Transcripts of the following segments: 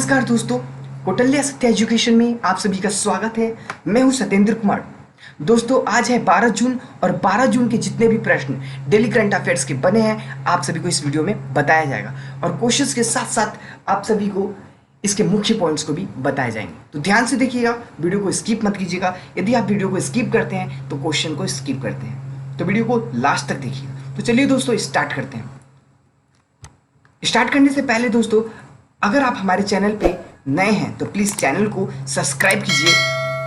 नमस्कार दोस्तों, कौटिल्य सत्य एजुकेशन में आप सभी का स्वागत है। मैं हूं सत्येंद्र कुमार। दोस्तों, आज है 12 जून और 12 जून के जितने भी प्रश्न डेली करंट अफेयर्स के बने हैं आप सभी को इस वीडियो में बताया जाएगा और क्वेश्चंस के साथ साथ आप सभी को इसके मुख्य पॉइंट्स को भी बताए जाएंगे। तो ध्यान से देखिएगा, वीडियो को स्किप मत कीजिएगा। यदि आप वीडियो को स्किप करते हैं तो क्वेश्चन को स्किप करते हैं, तो वीडियो को लास्ट तक देखिएगा। तो चलिए दोस्तों, स्टार्ट करते हैं। स्टार्ट करने से पहले दोस्तों, अगर आप हमारे चैनल पे नए हैं तो प्लीज़ चैनल को सब्सक्राइब कीजिए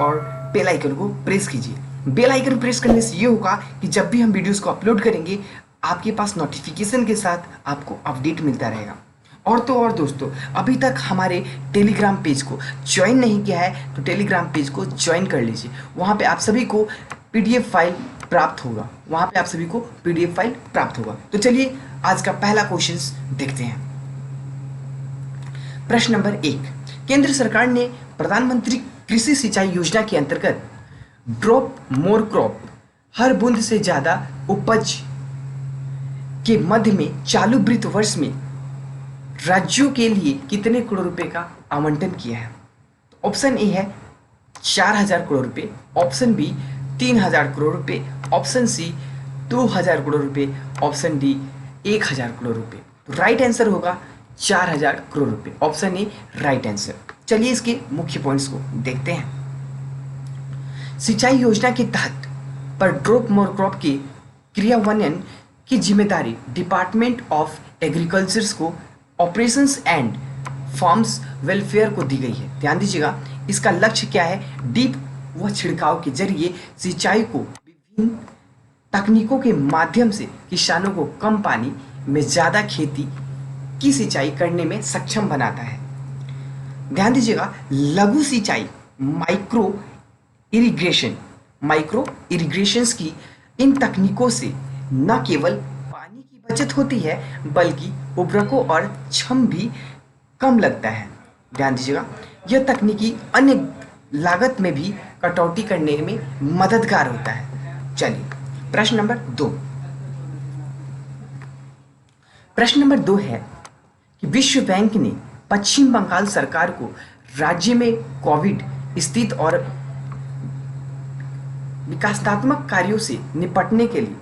और बेल आइकन को प्रेस कीजिए। बेल आइकन प्रेस करने से ये होगा कि जब भी हम वीडियोस को अपलोड करेंगे आपके पास नोटिफिकेशन के साथ आपको अपडेट मिलता रहेगा। और तो और दोस्तों, अभी तक हमारे टेलीग्राम पेज को ज्वाइन नहीं किया है तो टेलीग्राम पेज को ज्वाइन कर लीजिए। वहाँ पे आप सभी को PDF फाइल प्राप्त होगा। तो चलिए आज का पहला क्वेश्चन देखते हैं। प्रश्न नंबर 1, केंद्र सरकार ने प्रधानमंत्री कृषि सिंचाई योजना के अंतर्गत ड्रॉप मोर क्रॉप, हर बूंद से ज्यादा उपज के मध्य में चालू वित्त वर्ष में राज्यों के लिए कितने करोड़ रुपए का आवंटन किया है? तो ऑप्शन ए है 4000 करोड़ रुपए, ऑप्शन बी 3000 करोड़ रुपए, ऑप्शन सी 2000 करोड़ रुपए, ऑप्शन डी 1000 करोड़ रुपए। तो राइट आंसर होगा 4000 करोड़ रुपए, ऑप्शन ए राइट आंसर। चलिए इसके मुख्य पॉइंट्स को देखते हैं। सिंचाई योजना के तहत पर ड्रॉप मोर क्रॉप के क्रियान्वयन की जिम्मेदारी डिपार्टमेंट ऑफ एग्रीकल्चर को ऑपरेशंस एंड फार्म्स वेलफेयर को दी गई है। ध्यान दीजिएगा, इसका लक्ष्य क्या है? डीप व छिड़काव के जरिए सिंचाई को विभिन्न तकनीकों के माध्यम से किसानों को कम पानी में ज़्यादा खेती की सिंचाई करने में सक्षम बनाता है। ध्यान दीजिएगा, लघु सिंचाई माइक्रो इरिगेशंस की इन तकनीकों से न केवल पानी की बचत होती है बल्कि उर्वरकों और श्रम भी कम लगता है। ध्यान दीजिएगा, यह तकनीकी अन्य लागत में भी कटौती करने में मददगार होता है। चलिए प्रश्न नंबर 2 है कि विश्व बैंक ने पश्चिम बंगाल सरकार को राज्य में कोविड स्थिति और विकासात्मक कार्यों से निपटने के लिए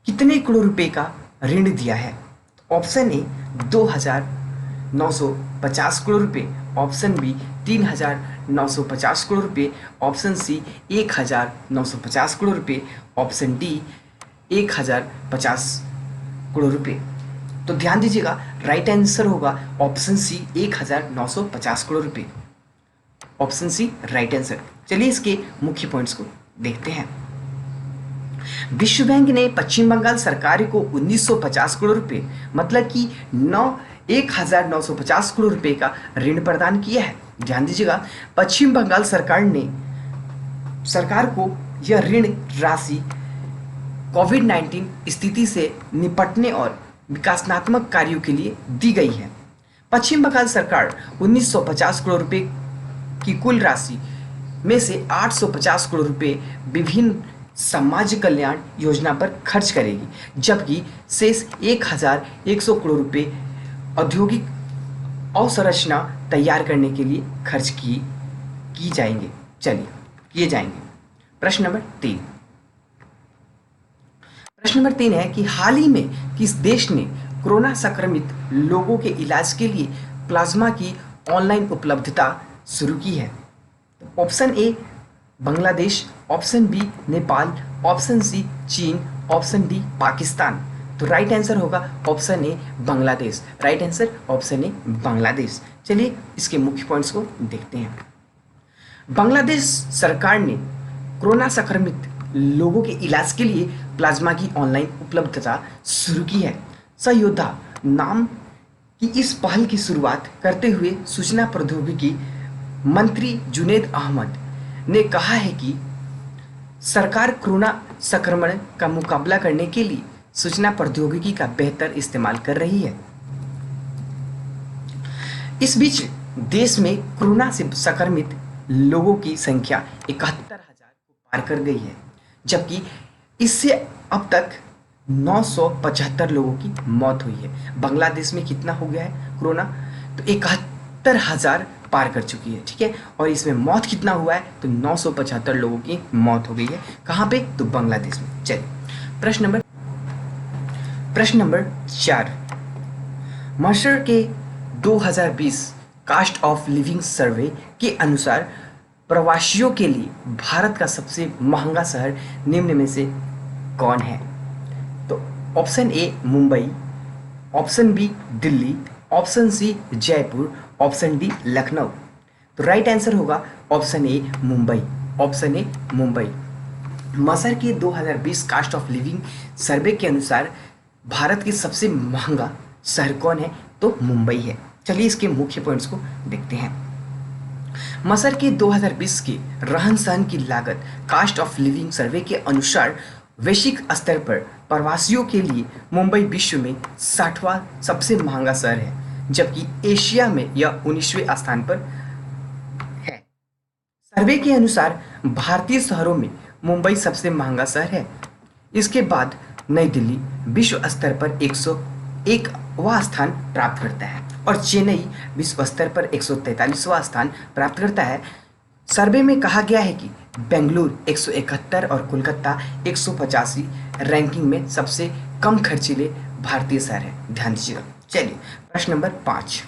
कितने करोड़ रुपए का ऋण दिया है? ऑप्शन ए 2950 करोड़ रुपए, ऑप्शन बी 3950 करोड़ रुपए, ऑप्शन सी 1950 करोड़ रुपए, ऑप्शन डी 1050 करोड़ रुपए। तो ध्यान दीजिएगा, राइट आंसर होगा ऑप्शन सी 1950 करोड़ रुपए, ऑप्शन सी राइट आंसर। चलिए इसके मुख्य पॉइंट्स को देखते हैं। विश्व बैंक ने पश्चिम बंगाल सरकार को 1950 करोड़ रुपए मतलब कि 1950 करोड़ रुपए का ऋण प्रदान किया है। ध्यान दीजिएगा, पश्चिम बंगाल सरकार को यह ऋण राशि कोविड-19 स्थिति से निपटने और विकासात्मक कार्यों के लिए दी गई है। पश्चिम बंगाल सरकार 1950 करोड़ रुपए की कुल राशि में से 850 करोड़ रुपए विभिन्न समाज कल्याण योजना पर खर्च करेगी, जबकि शेष 1100 करोड़ रुपए औद्योगिक अवसंरचना तैयार करने के लिए खर्च किए जाएंगे। प्रश्न नंबर 3 है कि हाल ही में किस देश ने कोरोना संक्रमित लोगों के इलाज के लिए प्लाज्मा की ऑनलाइन उपलब्धता शुरू की है? Option a Bangladesh, option b Nepal, option c चीन, ऑप्शन डी पाकिस्तान। तो राइट आंसर होगा option a Bangladesh, right answer option a Bangladesh. चलिए इसके मुख्य पॉइंट्स को देखते हैं। बांग्लादेश सरकार ने कोरोना संक्रमित लोगों के इलाज के लिए प्लाज्मा की ऑनलाइन उपलब्धता शुरू की है। सहयोद्धा नाम की इस पहल की शुरुआत करते हुए सूचना प्रौद्योगिकी मंत्री जुनैद अहमद ने कहा है कि सरकार कोरोना संक्रमण का मुकाबला करने के लिए सूचना प्रौद्योगिकी का बेहतर इस्तेमाल कर रही है। इस बीच देश में कोरोना से संक्रमित लोगों की संख्या 71,000 को पार कर गई है, जबकि इससे अब तक 975 लोगों की मौत हुई है। बांग्लादेश में कितना हो गया है कोरोना, तो 71,000 पार कर चुकी है, ठीक है। और इसमें मौत कितना हुआ है, तो 975 लोगों की मौत हो गई है। कहाँ पे, तो बांग्लादेश में। चलिए प्रश्न नंबर 4, मर्सर के 2020 कास्ट ऑफ लिविंग सर्वे के अनुसार प्रवासियों के लिए भारत का सबसे महंगा शहर निम्न में से कौन है। तो option a Mumbai, option B Delhi, option c Jaipur, option d Lucknow. तो राइट आंसर होगा option a Mumbai, option a Mumbai. Mercer के 2020 कास्ट ऑफ लिविंग सर्वे के अनुसार भारत की सबसे महंगा शहर कौन है, तो मुंबई है। चलिए इसके मुख्य पॉइंट्स को देखते हैं। मर्सर के 2020 के रहन सहन की लागत कास्ट ऑफ लिविंग सर्वे के अनुसार वैश्विक स्तर पर प्रवासियों के लिए मुंबई विश्व में 60वां सबसे महंगा शहर है, जबकि एशिया में यह 19वें स्थान पर है। सर्वे के अनुसार भारतीय शहरों में मुंबई सबसे महंगा शहर है। इसके बाद नई दिल्ली विश्व स्तर पर 101वां स्थान प्राप्त करता है और चेन्नई विश्व स्तर पर 143वां स्थान प्राप्त करता है। सर्वे में कहा गया है कि बेंगलुरु 171 और कोलकाता 185 रैंकिंग में सबसे कम खर्चीले भारतीय शहर है। ध्यान दीजिएगा। चलिए प्रश्न नंबर 5,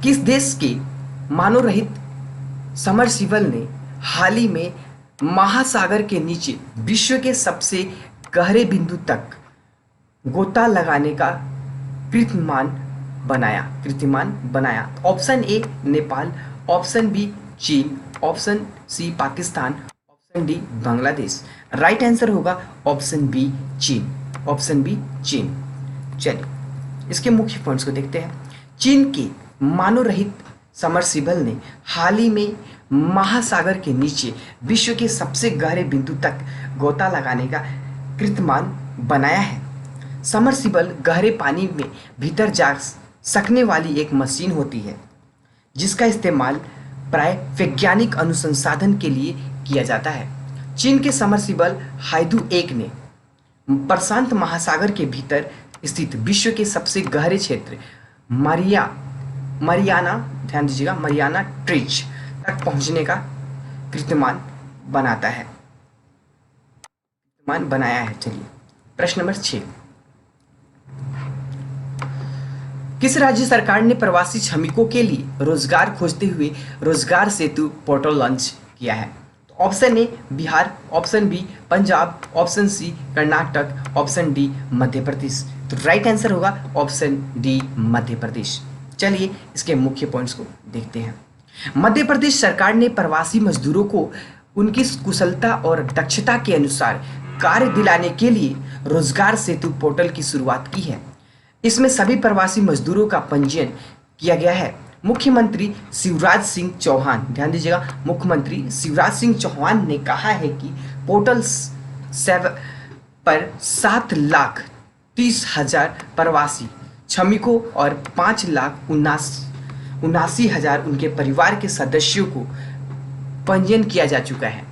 किस देश के मानव रहित समरसीबल ने हाल ही में महासागर के नीचे विश्व के सबसे गहरे बिंदु तक गोता लगाने का कीर्तिमान बनाया। Option A Nepal, option B चीन, option C Pakistan, option D Bangladesh. Right answer होगा ऑप्शन बी चीन, ऑप्शन बी चीन। चलिए इसके मुख्य पॉइंट्स को देखते हैं। चीन के मानव रहित समरसीबल ने हाल ही में महासागर के नीचे विश्व के सबसे गहरे बिंदु तक गोता लगाने का कीर्तिमान बनाया है। समरसीबल गहरे पानी में भीतर जा सकने वाली एक मशीन होती है जिसका इस्तेमाल प्राय वैज्ञानिक अनुसंधान के लिए किया जाता है। चीन के समरसीबल हाइदू 1 ने प्रशांत महासागर के भीतर स्थित विश्व के सबसे गहरे क्षेत्र मरियाना, ध्यान दीजिएगा, मरियाना ट्रीच तक पहुंचने का कीर्तिमान बनाया है। चलिए प्रश्न नंबर 6, किस राज्य सरकार ने प्रवासी श्रमिकों के लिए रोजगार खोजते हुए रोजगार सेतु पोर्टल लॉन्च किया है। तो option A Bihar, option B Punjab, option C Karnataka, option D Madhya Pradesh. तो राइट आंसर होगा ऑप्शन डी मध्य प्रदेश। चलिए इसके मुख्य पॉइंट्स को देखते हैं। मध्य प्रदेश सरकार ने प्रवासी मजदूरों को उनकी कुशलता और दक्षता के अनुसार कार्य दिलाने के लिए रोजगार सेतु पोर्टल की शुरुआत की है। इसमें सभी प्रवासी मजदूरों का पंजीयन किया गया है। मुख्यमंत्री शिवराज सिंह चौहान, ध्यान दीजिएगा, मुख्यमंत्री शिवराज सिंह चौहान ने कहा है कि पोर्टल पर 7,30,000 प्रवासी श्रमिकों और 5,79,000 उनके परिवार के सदस्यों को पंजीयन किया जा चुका है।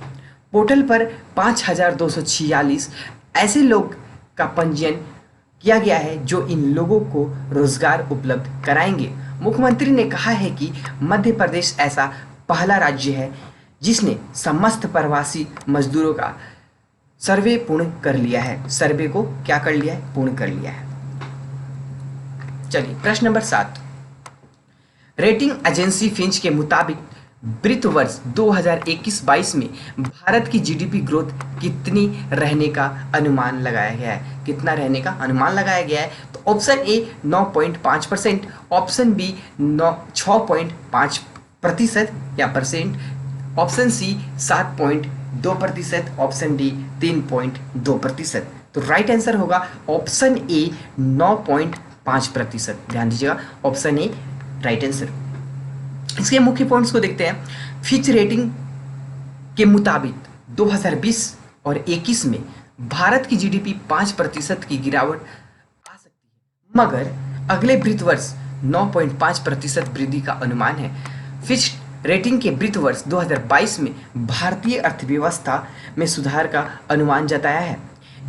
पोर्टल पर 5,246 ऐसे लोग का पंजीयन किया गया है जो इन लोगों को रोजगार उपलब्ध कराएंगे। मुख्यमंत्री ने कहा है कि मध्य प्रदेश ऐसा पहला राज्य है जिसने समस्त प्रवासी मजदूरों का सर्वे पूर्ण कर लिया है। सर्वे को क्या कर लिया है, पूर्ण कर लिया है। चलिए प्रश्न नंबर 7, रेटिंग एजेंसी फिंच के मुताबिक वित्त वर्ष 2021-22 में भारत की जीडीपी ग्रोथ कितनी रहने का अनुमान लगाया गया है। कितना रहने का अनुमान लगाया गया है, तो ऑप्शन ए 9.5%, ऑप्शन बी 6.5% या percent, option c 7.2%, option d 3.2%। तो राइट आंसर होगा ऑप्शन ए 9.5%। ध्यान दीजिएगा, ऑप्शन ए राइट आंसर। इसके मुख्य पॉइंट्स को देखते हैं। फिच रेटिंग के मुताबिक 2020 और 21 में भारत की जीडीपी 5% की गिरावट आ सकती है, मगर अगले वित्त वर्ष 9.5% वृद्धि का अनुमान है। फिच रेटिंग के वित्त वर्ष 2022 में भारतीय अर्थव्यवस्था में सुधार का अनुमान जताया है।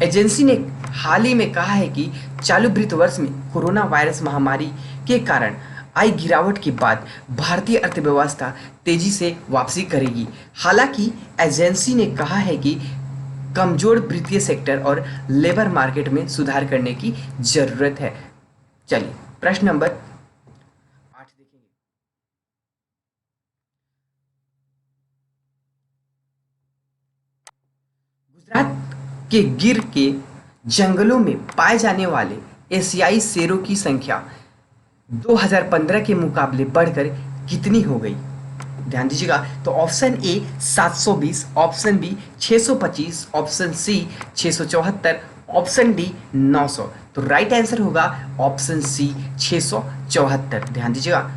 एजेंसी ने हाल ही में कहा है कि चालू वित्त वर्ष में कोरोना वायरस महामारी के कारण आई गिरावट के बाद भारतीय अर्थव्यवस्था तेजी से वापसी करेगी। हालांकि एजेंसी ने कहा है कि कमजोर वित्तीय सेक्टर और लेबर मार्केट में सुधार करने की जरूरत है। चलिए प्रश्न नंबर 8 देखेंगे। गुजरात के गिर के जंगलों में पाए जाने वाले एशियाई शेरों की संख्या 2015 के मुकाबले बढ़कर कितनी हो गई? ध्यान दीजिएगा। तो option a 720, option b 625, option c 674, option d 900। तो राइट आंसर होगा ऑप्शन सी 674। ध्यान दीजिएगा।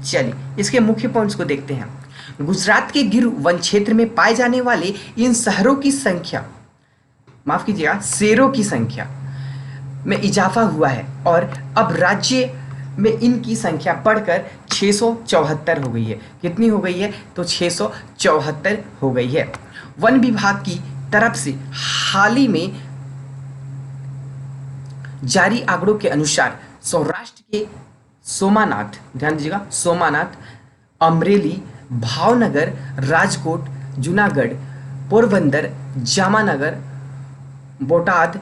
चलिए इसके मुख्य पॉइंट्स को देखते हैं। गुजरात के गिर वन क्षेत्र में पाए जाने वाले इन शहरों की संख्या, माफ कीजिएगा, शेरों की संख्या में इजाफा हुआ है और अब राज्य में इनकी संख्या बढ़कर 674 हो गई है। कितनी हो गई है? तो 674 हो गई है। वन विभाग की तरफ से हाल ही में जारी आंकड़ों के अनुसार सौराष्ट्र के सोमानाथ, ध्यान दीजिएगा, सोमानाथ, अमरेली, भावनगर, राजकोट, जूनागढ़, पोरबंदर, जामनगर, बोटाद,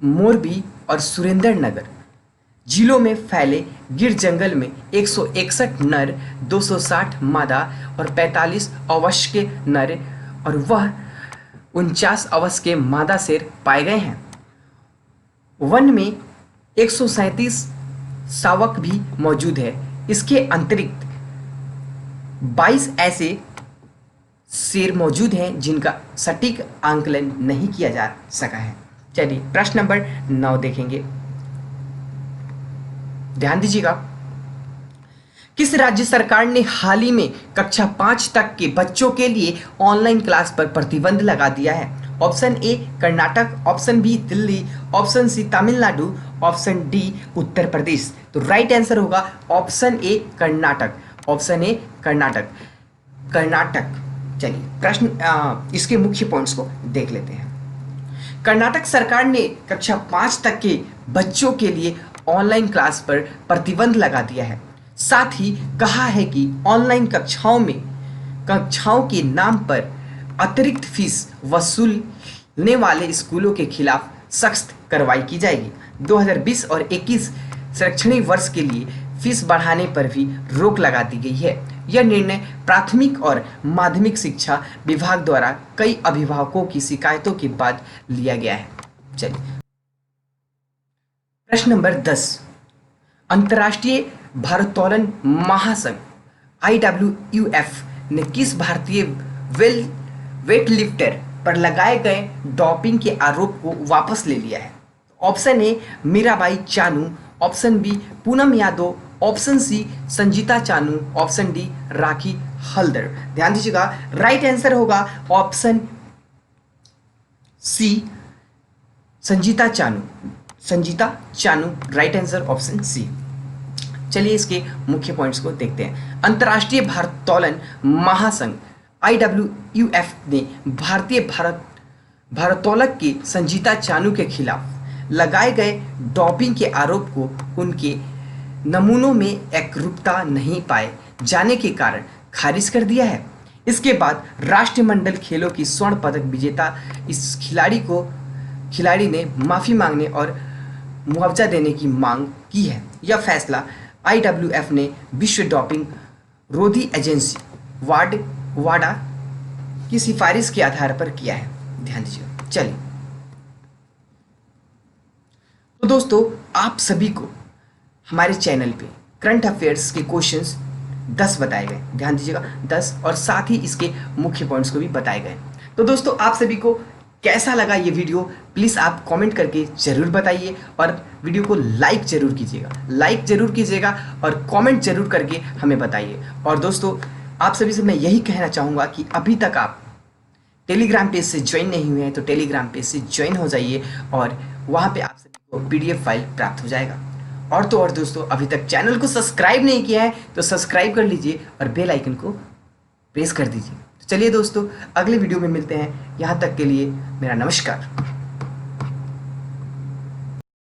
मोरबी और सुरेंद्रनगर जिलों में फैले गिर जंगल में 161 नर, 260 मादा और 45 अवश के नर और वह 49 अवश के मादा शेर पाए गए हैं। वन में 137 शावक भी मौजूद है। इसके अतिरिक्त 22 ऐसे शेर मौजूद हैं जिनका सटीक आंकलन नहीं किया जा सका है। चलिए प्रश्न नंबर 9 देखेंगे। ध्यान दीजिएगा। किस राज्य सरकार ने हाल ही में कक्षा 5 तक के बच्चों के लिए ऑनलाइन क्लास पर प्रतिबंध लगा दिया है? Option A Karnataka, option B Delhi, option C Tamil Nadu, option D Uttar Pradesh. तो राइट आंसर होगा option A Karnataka. Option A Karnataka, Karnataka. चलिए प्रश्न इसके मुख्य पॉइंट्स को देख लेते हैं। कर्नाटक सरकार ने कक्षा 5 तक के बच्चों के लिए ऑनलाइन क्लास पर प्रतिबंध लगा दिया है। साथ ही कहा है कि ऑनलाइन कक्षाओं के नाम पर अतिरिक्त फीस वसूलने वाले स्कूलों के खिलाफ सख्त कार्रवाई की जाएगी। 2020 और 21 शैक्षणिक वर्ष के लिए फीस बढ़ाने पर भी रोक लगा दी गई है। यह निर्णय प्राथमिक और माध्यमिक शिक्षा विभाग द्वारा कई अभिभावकों की शिकायतों के बाद लिया गया है। चलिए प्रश्न नंबर 10। अंतर्राष्ट्रीय भारोत्तोलन महासंघ IWF ने किस भारतीय वेटलिफ्टर पर लगाए गए डोपिंग के आरोप को वापस ले लिया है? Option A Mirabai Chanu, option B Poonam Yadav, option C Sanjita Chanu, option D Rakhi Haldar. ध्यान दीजिएगा। राइट आंसर होगा option C Sanjita Chanu. Sanjita Chanu right answer option C. चलिए इसके मुख्य पॉइंट्स को देखते हैं। अंतर्राष्ट्रीय भारोत्तोलन महासंघ IWF ने भारतीय भारोत्तोलक के संजीता चानू के खिलाफ लगाए गए डोपिंग के आरोप को उनके नमूनों में एकरूपता नहीं पाए जाने के कारण खारिज कर दिया है। इसके बाद राष्ट्रमंडल खेलों की स्वर्ण पदक विजेता इस खिलाड़ी ने माफी मांगने और मुआवजा देने की मांग की है। यह फैसला IWF ने विश्व डोपिंग रोधी एजेंसी वाडा की सिफारिश के आधार पर किया है। ध्यान दीजिए। चलिए तो दोस्तों आप सभी को हमारे चैनल पे करंट अफेयर्स के क्वेश्चंस 10 बताए गए। ध्यान दीजिएगा 10, और साथ ही इसके मुख्य पॉइंट्स को भी बताए गए। तो दोस्तों आप सभी को कैसा लगा ये वीडियो प्लीज़ आप कमेंट करके ज़रूर बताइए और वीडियो को लाइक ज़रूर कीजिएगा और कमेंट ज़रूर करके हमें बताइए। और दोस्तों आप सभी से मैं यही कहना चाहूँगा कि अभी तक आप टेलीग्राम पेज से ज्वाइन नहीं हुए हैं तो टेलीग्राम पेज से ज्वाइन हो जाइए और वहाँ पे आप सभी को PDF फाइल प्राप्त हो जाएगा। और तो और दोस्तों अभी तक चैनल को सब्सक्राइब नहीं किया है तो सब्सक्राइब कर लीजिए और बेल आइकन को प्रेस कर दीजिए। तो चलिए दोस्तों, अगले वीडियो में मिलते हैं। यहाँ तक के लिए मेरा नमस्कार।